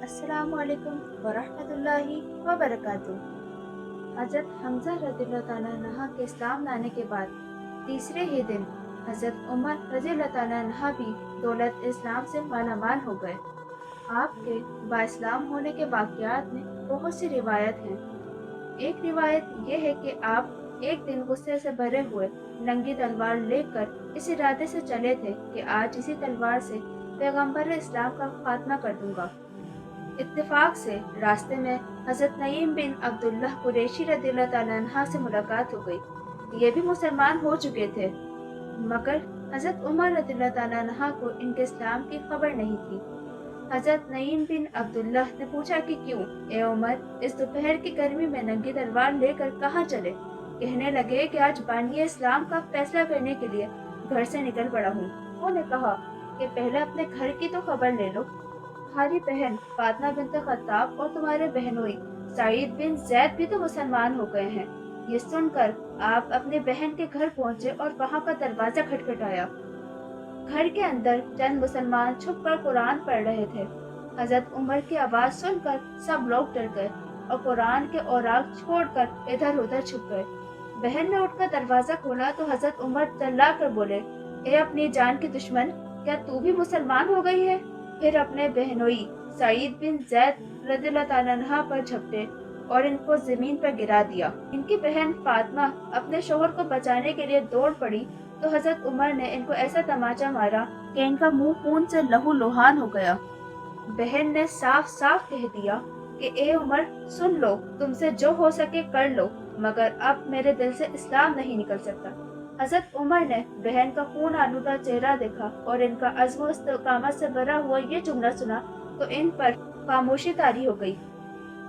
अस्सलामु अलैकुम वरहमतुल्लाहि वबरकातुह। हज़रत हमज़ा रज़ियल्लाहु ताला अन्हा के इस्लाम लाने के बाद तीसरे ही दिन हज़रत उमर रज़ियल्लाहु ताला अन्हा भी दौलत इस्लाम से मालामाल हो गए। आपके बाइस्लाम होने के वाक़यात में बहुत सी रिवायत हैं। एक रिवायत ये है कि आप एक दिन गुस्से से भरे हुए नंगी तलवार लेकर इस इरादे से चले थे कि आज इसी तलवार से पैगंबर इस्लाम का खात्मा कर दूंगा। इत्तेफाक से रास्ते में हज़रत नईम बिन अब्दुल्लाह कुरैशी रज़ियल्लाहु ताला अन्हा से मुलाकात हो गई। ये भी मुसलमान हो चुके थे, मगर हज़रत उमर रज़ियल्लाहु ताला अन्हा को इनके इस्लाम की खबर नहीं थी। हज़रत नईम बिन अब्दुल्लाह ने पूछा कि क्यों ए उमर, इस दोपहर की गर्मी में नंगी तलवार लेकर कहाँ चले? कहने लगे कि आज बानी इस्लाम का फैसला करने के लिए घर से निकल पड़ा हूँ। उन्होंने कहा कि पहले अपने घर की तो खबर ले लो। तुम्हारी बहन फातिमा बिन्त खत्ताब और तुम्हारे बहनोई सईद बिन जैद भी तो मुसलमान हो गए हैं। ये सुनकर आप अपने बहन के घर पहुंचे और वहां का दरवाजा खटखटाया। घर के अंदर चंद मुसलमान छुपकर कुरान पढ़ रहे थे। हजरत उमर की आवाज सुनकर सब लोग डर गए और कुरान के औराक छोड़कर इधर उधर छुप गए। बहन ने उठकर दरवाजा खोला तो हजरत उमर चिल्ला कर बोले, ए अपनी जान के दुश्मन, क्या तू भी मुसलमान हो गई है? फिर अपने बहनोई सईद बिन जैद रज़ियल्लाहु ताला अन्हा पर झपटे और इनको जमीन पर गिरा दिया। इनकी बहन फातिमा अपने शोहर को बचाने के लिए दौड़ पड़ी तो हजरत उमर ने इनको ऐसा तमाचा मारा कि इनका मुंह खून से लहू लुहान हो गया। बहन ने साफ साफ कह दिया कि ए उमर, सुन लो, तुमसे जो हो सके कर लो, मगर अब मेरे दिल से इस्लाम नहीं निकल सकता। हजरत उमर ने बहन का खून आलूदा चेहरा देखा और इनका अज़्म व इस्तिक़ामत से भरा हुआ ये जुमला सुना तो इन पर खामोशी तारी हो गई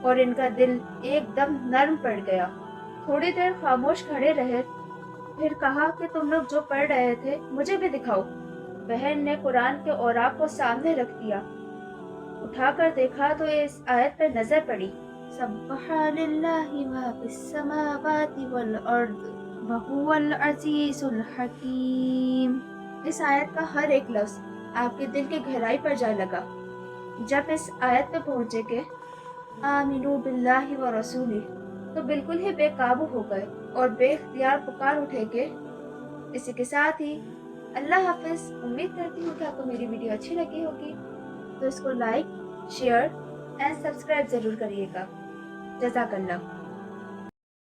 और इनका दिल एकदम नर्म पड़ गया। थोड़ी देर खामोश खड़े रहे, फिर कहा कि तुम लोग जो पढ़ रहे थे मुझे भी दिखाओ। बहन ने कुरान के औराक को सामने रख दिया। उठाकर देखा तो इस आयत पर नजर पड़ी, सब्बहा लिल्लाहि मा फिस समावाति वल अर्द व हुवल अज़ीज़ुल हकीम। इस आयत का हर एक लफ्ज आपके दिल की गहराई पर जा लगा। जब इस आयत पे पहुंचे के आमिनू बिल्लाहि व रसूली, तो बिल्कुल ही बेकाबू हो गए और बेख्तियार पुकार उठे के इसी के साथ ही अल्लाह हाफिज। उम्मीद करती हूँ कि आपको मेरी वीडियो अच्छी लगी होगी, तो इसको लाइक, शेयर एंड सब्सक्राइब ज़रूर करिएगा। जज़ाकल्लाह।